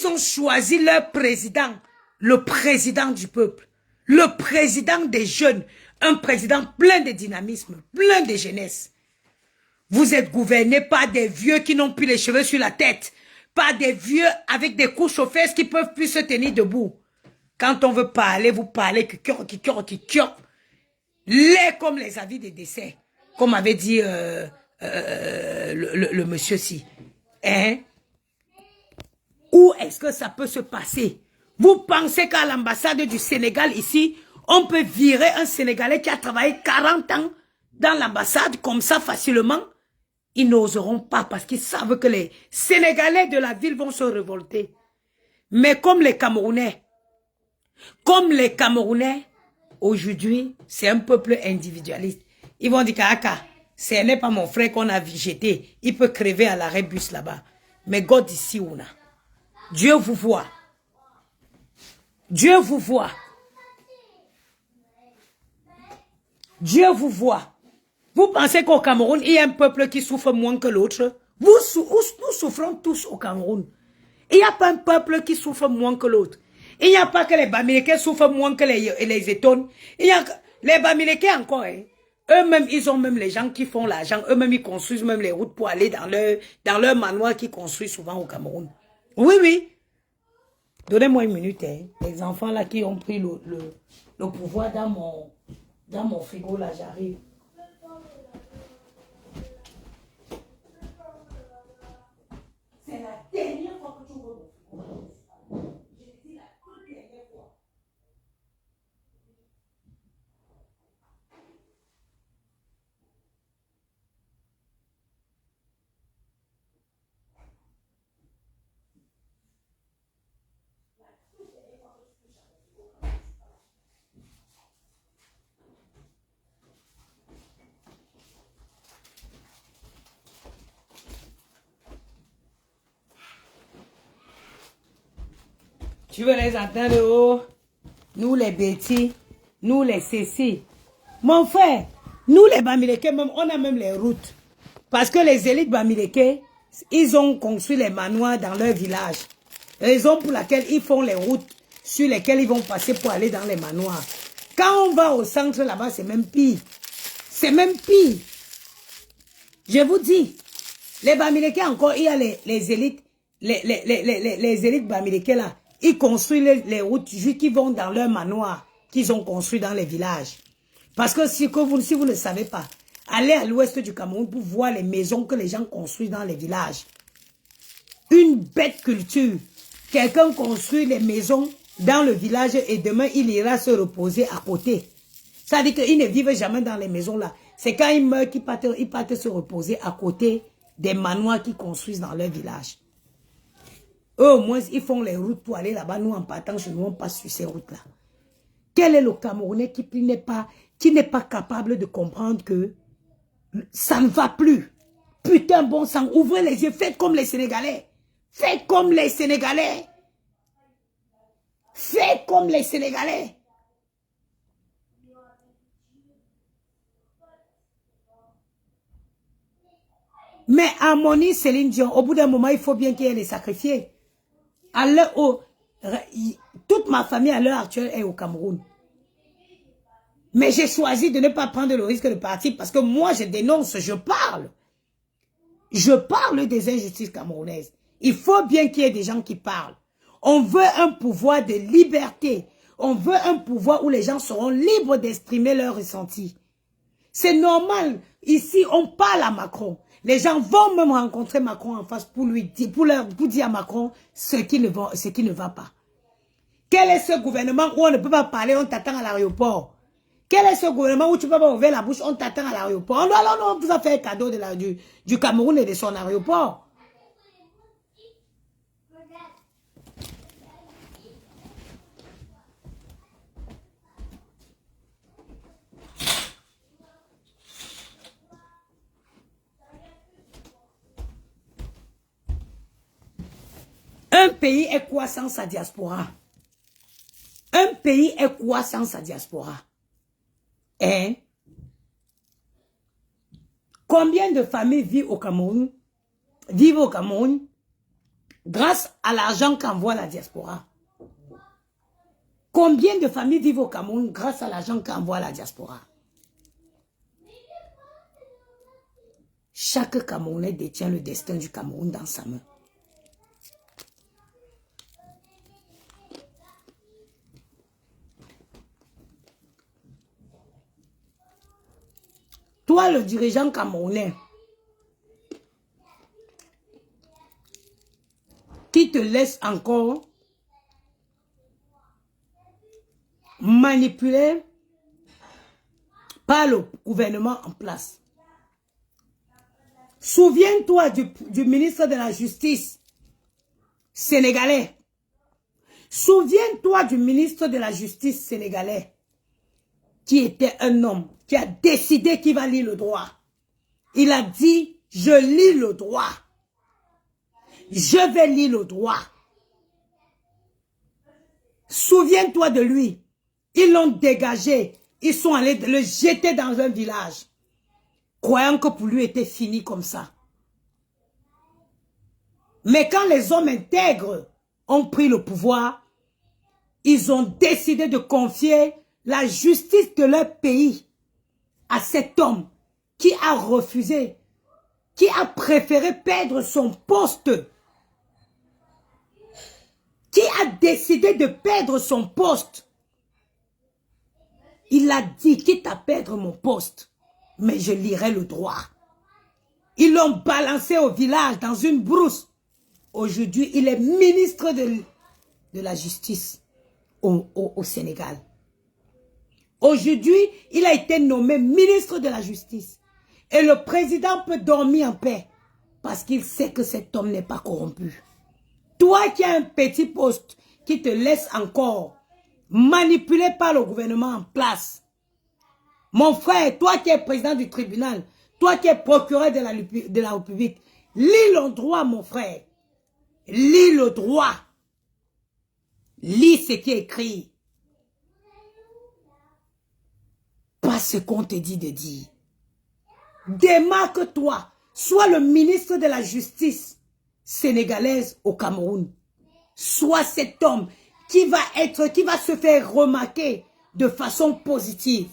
ont choisi leur président, le président du peuple, le président des jeunes, un président plein de dynamisme, plein de jeunesse. Vous êtes gouverné par des vieux qui n'ont plus les cheveux sur la tête, par des vieux avec des couches chauffeuses qui ne peuvent plus se tenir debout. Quand on veut parler, vous parlez qui laid comme les avis de décès, comme avait dit le monsieur-ci. Hein? Où est-ce que ça peut se passer? Vous pensez qu'à l'ambassade du Sénégal ici, on peut virer un Sénégalais qui a travaillé 40 ans dans l'ambassade comme ça facilement? Ils n'oseront pas parce qu'ils savent que les Sénégalais de la ville vont se révolter. Mais comme les Camerounais, aujourd'hui, c'est un peuple individualiste. Ils vont dire qu'Aka, ce n'est pas mon frère qu'on a jeté. Il peut crever à l'arrêt bus là-bas. Mais God ici, on a. Dieu vous voit. Dieu vous voit. Dieu vous voit. Vous pensez qu'au Cameroun, il y a un peuple qui souffre moins que l'autre? Nous souffrons tous au Cameroun. Il n'y a pas un peuple qui souffre moins que l'autre. Il n'y a pas que les Bamileke souffrent moins que les Étones. Les Bamileke encore, hein. Eux-mêmes, ils ont même les gens qui font l'argent. Eux-mêmes, ils construisent même les routes pour aller dans leur manoir qu'ils construisent souvent au Cameroun. Oui, oui. Donnez-moi une minute. Hein. Les enfants là qui ont pris le pouvoir dans mon frigo, là, j'arrive. C'est la dernière fois que tu vois mon frigo. Je dis la toute dernière fois. Tu veux les entendre, oh? Nous les Betty, nous les Cécile. Mon frère, nous les Bamileke, même, on a même les routes. Parce que les élites Bamileke, ils ont construit les manoirs dans leur village. Raison pour laquelle ils font les routes sur lesquelles ils vont passer pour aller dans les manoirs. Quand on va au centre là-bas, c'est même pire. C'est même pire. Je vous dis, les Bamileke encore, il y a les élites, les élites Bamileke là. Ils construisent les routes qui vont dans leurs manoirs qu'ils ont construits dans les villages. Parce que si vous ne savez pas, allez à l'ouest du Cameroun pour voir les maisons que les gens construisent dans les villages. Une bête culture. Quelqu'un construit les maisons dans le village et demain il ira se reposer à côté. Ça veut dire qu'ils ne vivent jamais dans les maisons là. C'est quand ils meurent qu'ils partent se reposer à côté des manoirs qu'ils construisent dans leur village. Eux, au moins, ils font les routes pour aller là-bas. Nous, en partant chez nous, on passe sur ces routes-là. Quel est le Camerounais qui n'est pas capable de comprendre que ça ne va plus? Putain, bon sang, ouvrez les yeux, faites comme les Sénégalais. Faites comme les Sénégalais. Faites comme les Sénégalais. Mais Harmonie, Céline Dion, au bout d'un moment, il faut bien qu'il y ait les sacrifiés. Toute ma famille à l'heure actuelle est au Cameroun. Mais j'ai choisi de ne pas prendre le risque de partir parce que moi, je dénonce, je parle. Je parle des injustices camerounaises. Il faut bien qu'il y ait des gens qui parlent. On veut un pouvoir de liberté. On veut un pouvoir où les gens seront libres d'exprimer leurs ressentis. C'est normal. Ici, on parle à Macron. Les gens vont même rencontrer Macron en face pour dire à Macron ce qui ne va pas. Quel est ce gouvernement où on ne peut pas parler, on t'attend à l'aéroport? Quel est ce gouvernement où tu ne peux pas ouvrir la bouche, on t'attend à l'aéroport? On vous a fait un cadeau du Cameroun et de son aéroport. Un pays est quoi sans sa diaspora? Un pays est quoi sans sa diaspora? Hein? Combien de familles vivent au Cameroun grâce à l'argent qu'envoie la diaspora? Combien de familles vivent au Cameroun grâce à l'argent qu'envoie la diaspora? Chaque Camerounais détient le destin du Cameroun dans sa main. Toi, le dirigeant camerounais, qui te laisse encore manipuler par le gouvernement en place. Souviens-toi du ministre de la Justice sénégalais. Souviens-toi du ministre de la Justice sénégalais qui était un homme qui a décidé qu'il va lire le droit. Il a dit, je lis le droit. Je vais lire le droit. Souviens-toi de lui. Ils l'ont dégagé. Ils sont allés le jeter dans un village, croyant que pour lui était fini comme ça. Mais quand les hommes intègres ont pris le pouvoir, ils ont décidé de confier la justice de leur pays à cet homme qui a refusé, qui a préféré perdre son poste, qui a décidé de perdre son poste. Il a dit, quitte à perdre mon poste, mais je lirai le droit. Ils l'ont balancé au village dans une brousse. Aujourd'hui, il est ministre de la justice au Sénégal. Aujourd'hui, il a été nommé ministre de la justice. Et le président peut dormir en paix parce qu'il sait que cet homme n'est pas corrompu. Toi qui as un petit poste qui te laisse encore manipuler par le gouvernement en place. Mon frère, toi qui es président du tribunal, toi qui es procureur de la République, lis le droit, mon frère. Lis le droit. Lis ce qui est écrit. Pas ce qu'on te dit de dire. Démarque-toi. Sois le ministre de la justice sénégalaise au Cameroun. Sois cet homme qui va se faire remarquer de façon positive.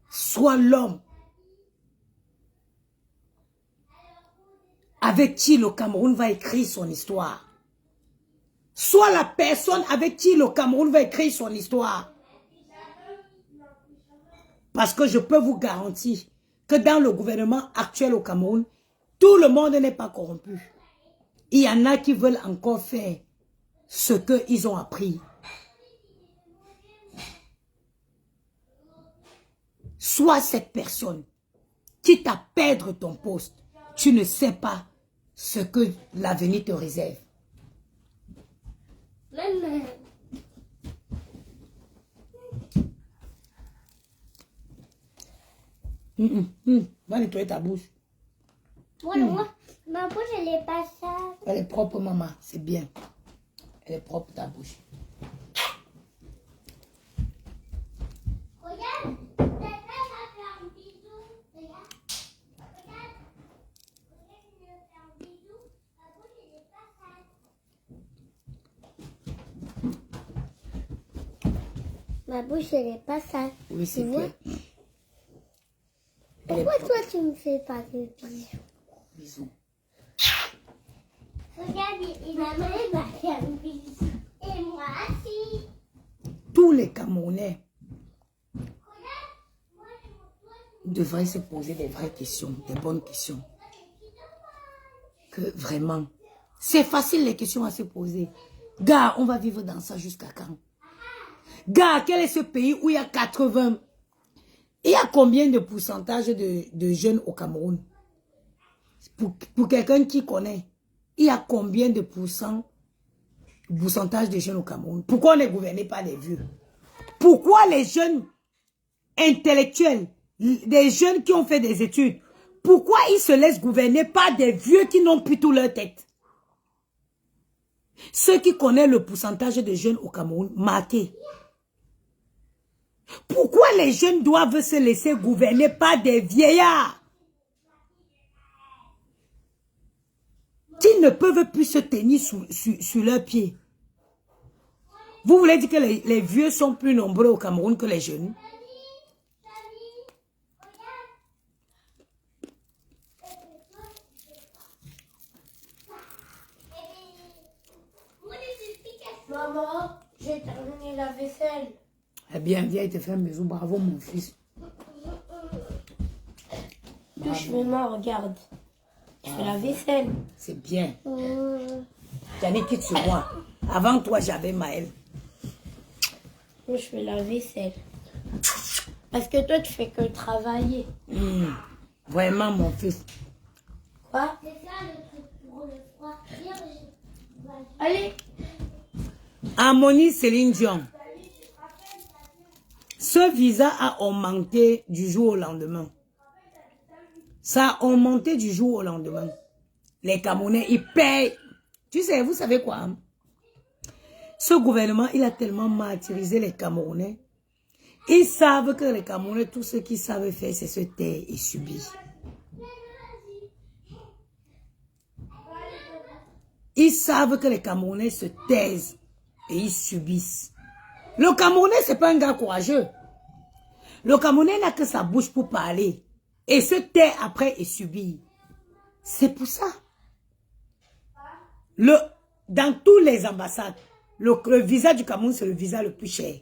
Sois l'homme avec qui le Cameroun va écrire son histoire. Sois la personne avec qui le Cameroun va écrire son histoire. Parce que je peux vous garantir que dans le gouvernement actuel au Cameroun, tout le monde n'est pas corrompu. Il y en a qui veulent encore faire ce qu'ils ont appris. Sois cette personne, quitte à perdre ton poste, tu ne sais pas ce que l'avenir te réserve. Va nettoyer ta bouche. Moi, ma bouche, elle est pas sale. Elle est propre, maman, c'est bien. Elle est propre, ta bouche. Regarde, ta tête a fait un bisou. Regarde. Regarde. Regarde, il me fait un bisou. Ma bouche, elle est pas sale. Ma bouche, elle est pas sale. Oui, c'est tu clair. vois? Pourquoi toi, tu me fais pas de bisous? Bisous. Regarde, il m'a fait un bisou. Et moi aussi. Tous les Camerounais devraient se poser des vraies questions, des bonnes questions. Que vraiment, c'est facile les questions à se poser. Gars, on va vivre dans ça jusqu'à quand? Gars, quel est ce pays où il y a 80... Il y a combien de pourcentage de jeunes au Cameroun? Pour quelqu'un qui connaît, il y a combien de pourcentage de jeunes au Cameroun? Pourquoi on est gouverné par les vieux? Pourquoi les jeunes intellectuels, des jeunes qui ont fait des études, pourquoi ils se laissent gouverner par des vieux qui n'ont plus tout leur tête? Ceux qui connaissent le pourcentage de jeunes au Cameroun, marquez. Pourquoi les jeunes doivent se laisser gouverner par des vieillards qui ne peuvent plus se tenir sur leurs pieds? Vous voulez dire que les vieux sont plus nombreux au Cameroun que les jeunes? Maman, j'ai terminé la vaisselle. Eh bien, viens, il te fait un bisou. Bravo, mon fils. Touche-moi, regarde. Je fais la vaisselle. C'est bien. Yannick, quitte sur moi. Avant toi, j'avais Maël. Moi, je fais la vaisselle. Parce que toi, tu fais que travailler. Vraiment, mon fils. Quoi? C'est ça le truc pour le froid. Allez. Harmonie Céline Dion. Ce visa a augmenté du jour au lendemain. Ça a augmenté du jour au lendemain. Les Camerounais, ils payent. Tu sais, vous savez quoi? Hein? Ce gouvernement, il a tellement martyrisé les Camerounais. Ils savent que les Camerounais, tout ce qu'ils savent faire, c'est se taire et subir. Ils savent que les Camerounais se taisent et ils subissent. Le Camerounais, c'est pas un gars courageux. Le Camerounais n'a que sa bouche pour parler. Et se tait après et subir. C'est pour ça. Dans toutes les ambassades, le visa du Cameroun, c'est le visa le plus cher.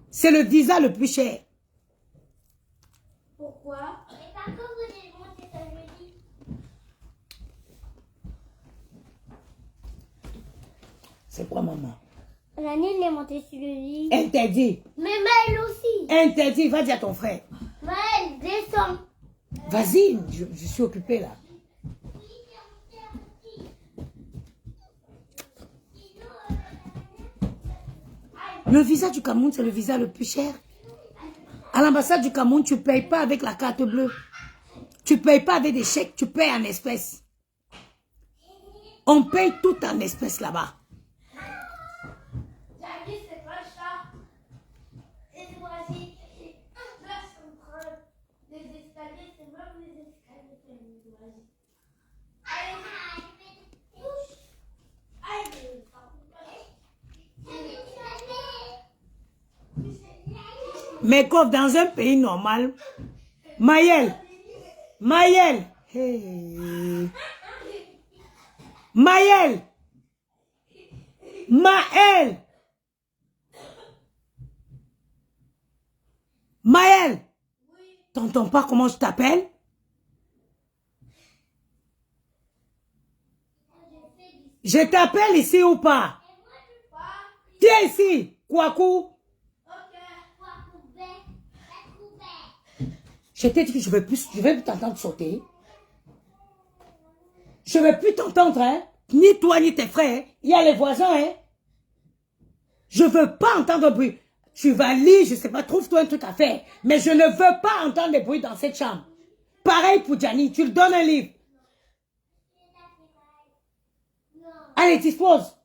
C'est le visa le plus cher. Pourquoi? Et par contre, vous avez monté ça jeudi. C'est quoi, maman? L'année, il est monté sur le lit. Interdit. Mais Maël aussi. Interdit. Va dire à ton frère. Maël, descends. Vas-y, je suis occupée là. Le visa du Cameroun, c'est le visa le plus cher. À l'ambassade du Cameroun, tu ne payes pas avec la carte bleue. Tu ne payes pas avec des chèques, tu payes en espèces. On paye tout en espèces là-bas. C'est pas ça. Et voici. Là, c'est en train. Les escaliers, c'est même les escaliers que nous voici. Allez. Allez. Mais comme dans un pays normal, Maël, hey. Maël, t'entends pas comment je t'appelle? Je t'appelle ici ou pas? Viens ici, Kouakou. Je t'ai dit que je vais plus t'entendre sauter. Je vais plus t'entendre, hein. Ni toi, ni tes frères. Il y a les voisins, hein. Je veux pas entendre le bruit. Tu vas lire, je sais pas, trouve-toi un truc à faire. Mais je ne veux pas entendre des bruits dans cette chambre. Pareil pour Gianni, tu lui donnes un livre. Allez, dispose.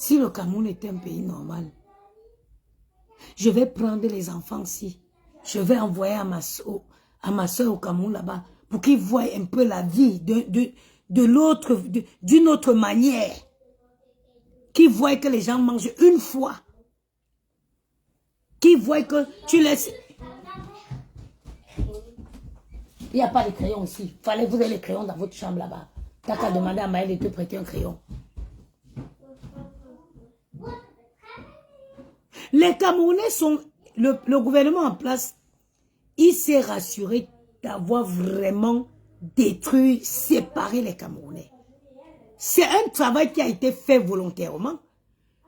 Si le Cameroun était un pays normal, je vais prendre les enfants ici. Je vais envoyer à ma soeur au Cameroun là-bas pour qu'ils voient un peu la vie d'une autre manière. Qu'ils voient que les gens mangent une fois. Qu'ils voient que tu laisses... Il n'y a pas de crayon ici. Fallait vous ayez les crayons dans votre chambre là-bas. T'as qu'à demander à Maël de te prêter un crayon. Les Camerounais sont... Le gouvernement en place, il s'est rassuré d'avoir vraiment détruit, séparé les Camerounais. C'est un travail qui a été fait volontairement.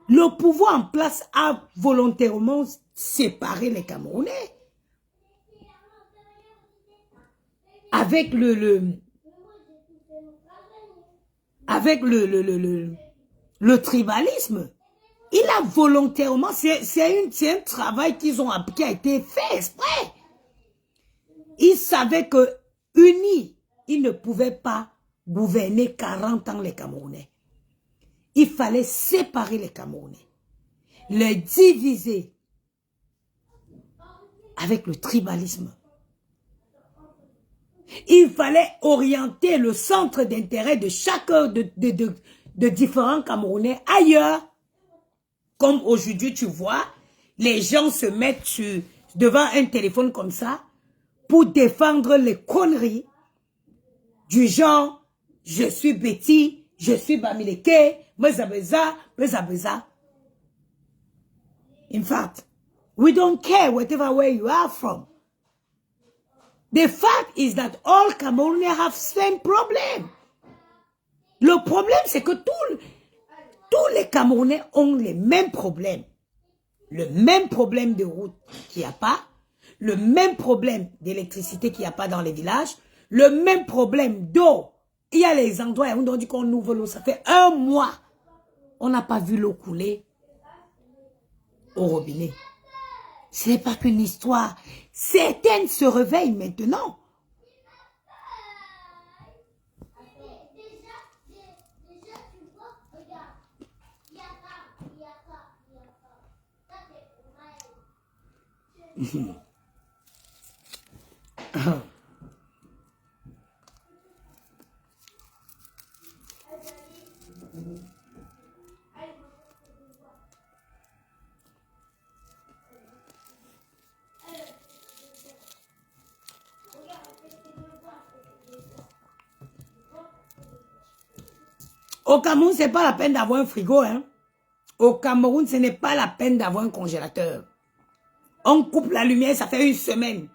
Le pouvoir en place a volontairement séparé les Camerounais. Avec le tribalisme. Il a volontairement, c'est un travail qui a été fait exprès. Ils savaient que unis, ils ne pouvaient pas gouverner 40 ans les Camerounais. Il fallait séparer les Camerounais, les diviser avec le tribalisme. Il fallait orienter le centre d'intérêt de chacun de différents Camerounais ailleurs. Comme aujourd'hui, tu vois, les gens se mettent devant un téléphone comme ça pour défendre les conneries du genre je suis Betty, je suis Bamileke, Mezabeza. In fact, we don't care whatever where you are from. The fact is that all Cameroonians have same problem. Le problème, c'est que tous les Camerounais ont les mêmes problèmes. Le même problème de route qu'il n'y a pas, le même problème d'électricité qu'il n'y a pas dans les villages, le même problème d'eau. Il y a les endroits où on dit qu'on ouvre l'eau, ça fait 1 mois. On n'a pas vu l'eau couler au robinet. Ce n'est pas qu'une histoire. Certaines se réveillent maintenant. Déjà, tu vois, regarde. Il y a pas. Ça, c'est pour moi. Au Cameroun, ce n'est pas la peine d'avoir un frigo. Hein. Au Cameroun, ce n'est pas la peine d'avoir un congélateur. On coupe la lumière, ça fait 1 semaine.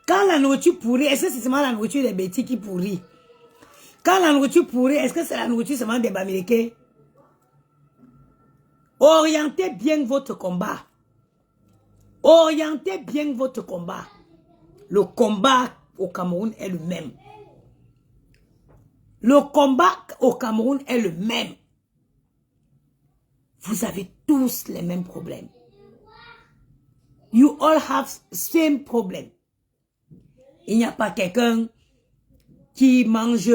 Quand la nourriture pourrit, est-ce que c'est seulement la nourriture des bêtis qui pourrit? Quand la nourriture pourrit, est-ce que c'est la nourriture seulement des Bamileke? Orientez bien votre combat. Orientez bien votre combat. Le combat au Cameroun est le même. Le combat au Cameroun est le même. Vous avez tous les mêmes problèmes. You all have same problem. Il n'y a pas quelqu'un qui mange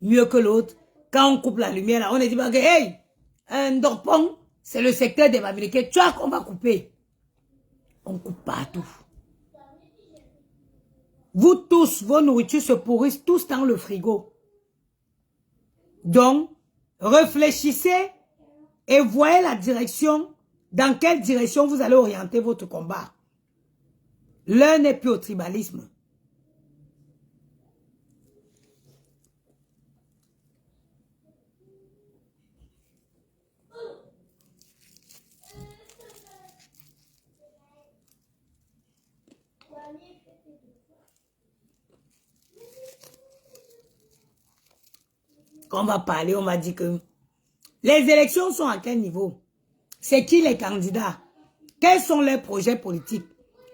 mieux que l'autre. Quand on coupe la lumière, là, on ne dit pas que, hey, un dorpon, c'est le secteur des Bamileke. Tu vois qu'on va couper. On coupe partout. Vous tous, vos nourritures se pourrissent tous dans le frigo. Donc, réfléchissez et voyez la direction, dans quelle direction vous allez orienter votre combat. L'un n'est plus au tribalisme. Quand on va parler, on va dire que les élections sont à quel niveau? C'est qui les candidats? Quels sont leurs projets politiques?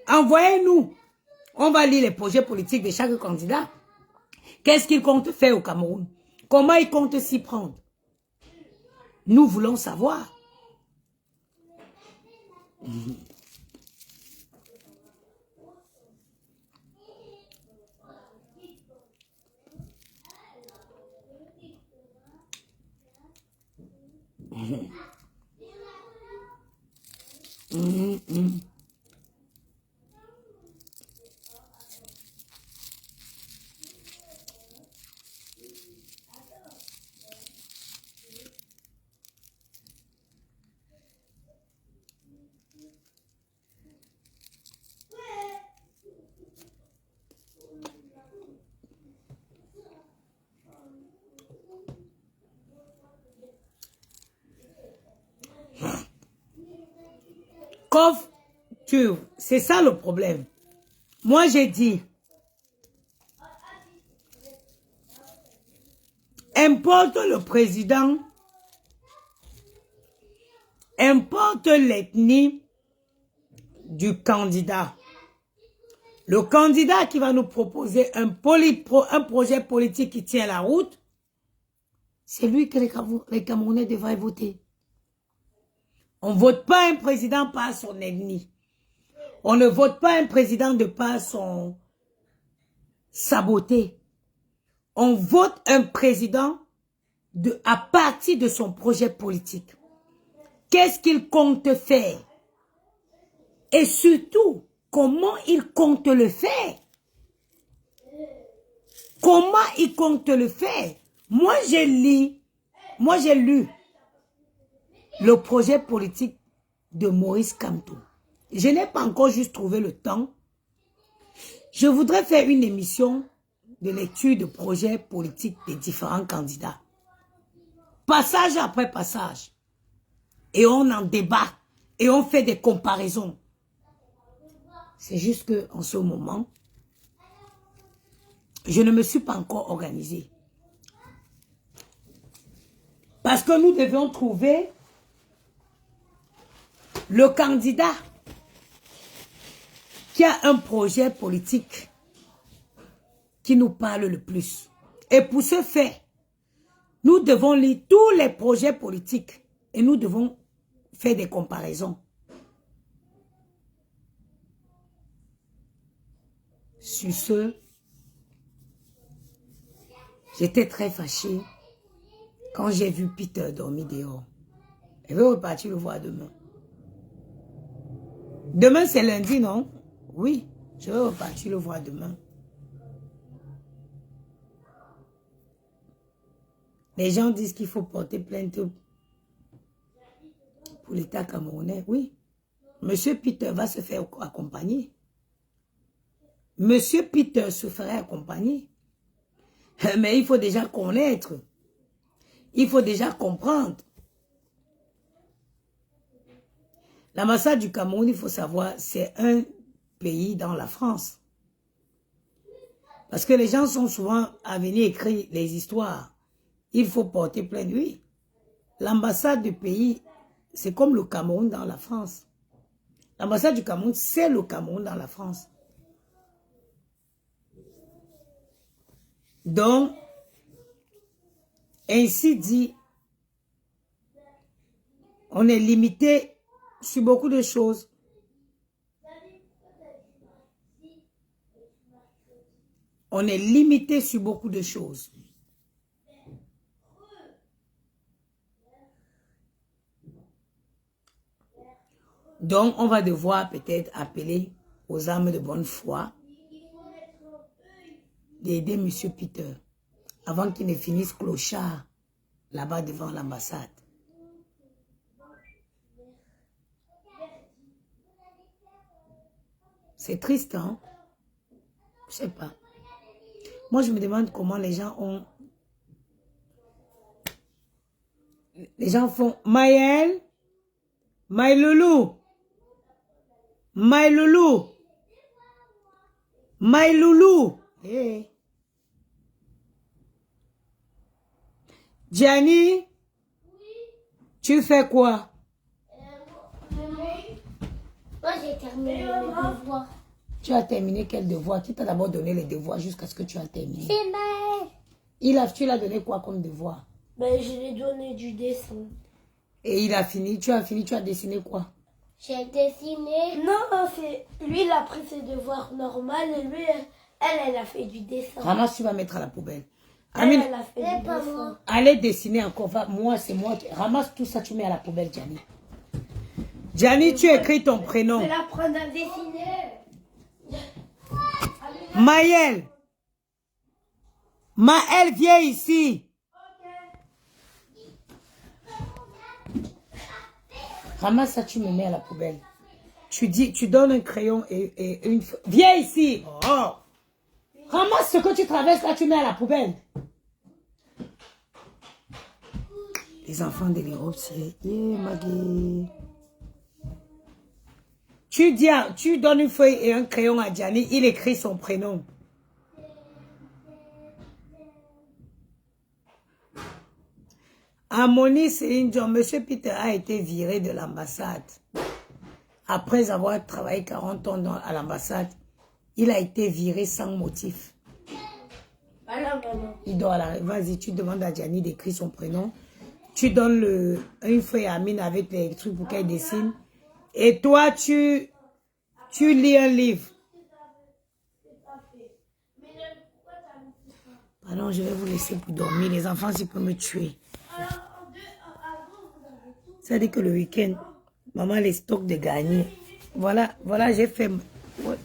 Envoyez-nous. On va lire les projets politiques de chaque candidat. Qu'est-ce qu'ils comptent faire au Cameroun? Comment ils comptent s'y prendre? Nous voulons savoir. C'est ça le problème. Moi, j'ai dit, importe le président, importe l'ethnie du candidat. Le candidat qui va nous proposer un projet politique qui tient la route, c'est lui que les Camerounais devraient voter. On ne vote pas un président par son ethnie. On ne vote pas un président de par sa beauté. On vote un président à partir de son projet politique. Qu'est-ce qu'il compte faire? Et surtout, comment il compte le faire? Comment il compte le faire? Moi, j'ai lu le projet politique de Maurice Kamto. Je n'ai pas encore juste trouvé le temps. Je voudrais faire une émission de lecture de projets politiques des différents candidats. Passage après passage. Et on en débat. Et on fait des comparaisons. C'est juste qu'en ce moment, je ne me suis pas encore organisée. Parce que nous devions trouver le candidat qui a un projet politique qui nous parle le plus. Et pour ce faire, nous devons lire tous les projets politiques et nous devons faire des comparaisons. Sur ce, j'étais très fâchée quand j'ai vu Peter dormir dehors. Je vais repartir le voir demain. Demain, c'est lundi, non? Oui, je vais repartir le voir demain. Les gens disent qu'il faut porter plainte pour l'État camerounais. Oui. Monsieur Peter va se faire accompagner. Monsieur Peter se ferait accompagner. Mais il faut déjà connaître. Il faut déjà comprendre. L'ambassade du Cameroun, il faut savoir, c'est un pays dans la France. Parce que les gens sont souvent à venir écrire les histoires. Il faut porter plainte, oui. L'ambassade du pays, c'est comme le Cameroun dans la France. L'ambassade du Cameroun, c'est le Cameroun dans la France. Donc, ainsi dit, on est limité sur beaucoup de choses. On est limité sur beaucoup de choses. Donc, on va devoir peut-être appeler aux âmes de bonne foi d'aider M. Peter avant qu'il ne finisse clochard là-bas devant l'ambassade. C'est triste, hein? Je sais pas. Moi, je me demande comment les gens ont... Les gens font... Maël, Maïloulou, Maïloulou, Maïloulou. Hey. Gianni, tu fais quoi? Moi, j'ai terminé mes devoirs. Tu as terminé quel devoir? Qui t'a d'abord donné les devoirs jusqu'à ce que tu as terminé? C'est Maël. Tu l'as donné quoi comme devoir? Ben, je lui ai donné du dessin. Et il a fini, tu as dessiné quoi? J'ai dessiné. Non, lui, il a pris ses devoirs normaux et lui, elle a fait du dessin. Ramasse, tu vas mettre à la poubelle. Elle, Amine, elle a fait C'est du pas dessin. moi. allez dessiner encore. Moi, c'est moi. Ramasse tout ça, tu mets à la poubelle, Gianni. Gianni, tu écris ton prénom. Je vais l'apprendre à dessiner. Maël. Maël, viens ici. Ramasse ça, tu me mets à la poubelle. Tu donnes un crayon et une... Viens ici. Oh. Ramasse ce que tu traverses là, tu mets à la poubelle. Les enfants de l'Europe, c'est... Yeah, Maggie. Tu donnes une feuille et un crayon à Gianni, il écrit son prénom. Amoni Céline Dion, M. Peter a été viré de l'ambassade. Après avoir travaillé 40 ans à l'ambassade, il a été viré sans motif. Voilà, maman. Il doit aller. Vas-y, tu demandes à Gianni d'écrire son prénom. Tu donnes une feuille à Amine avec les trucs pour qu'elle dessine. Et toi, tu lis un livre. Pardon, je vais vous laisser pour dormir. Les enfants, ils peuvent me tuer. Ça dit que le week-end, maman les stocks de gagner. Voilà, j'ai fait. Ouais.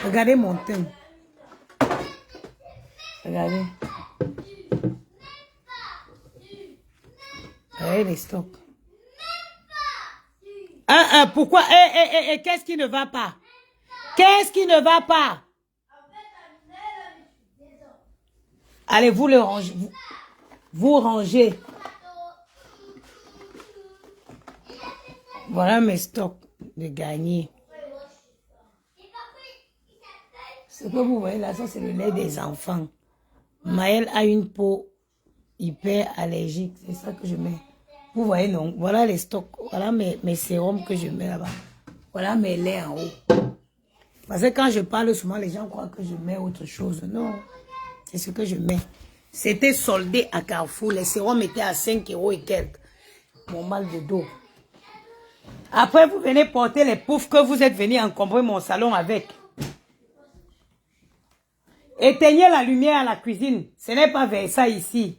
Regardez mon teint. Regardez. Regardez les stocks. Pourquoi? Qu'est-ce qui ne va pas? Qu'est-ce qui ne va pas? Allez, vous le rangez. Vous rangez. Voilà mes stocks de gagner. Ce que vous voyez là, ça c'est le lait des enfants. Maëlle a une peau hyper allergique. C'est ça que je mets. Vous voyez, non? Voilà les stocks. Voilà mes sérums que je mets là-bas. Voilà mes laits en haut. Parce que quand je parle souvent, les gens croient que je mets autre chose. Non. C'est ce que je mets. C'était soldé à Carrefour. Les sérums étaient à 5 € et quelques. Mon mal de dos. Après, vous venez porter les poufs que vous êtes venus encombrer mon salon avec. Éteignez la lumière à la cuisine. Ce n'est pas Versailles ici.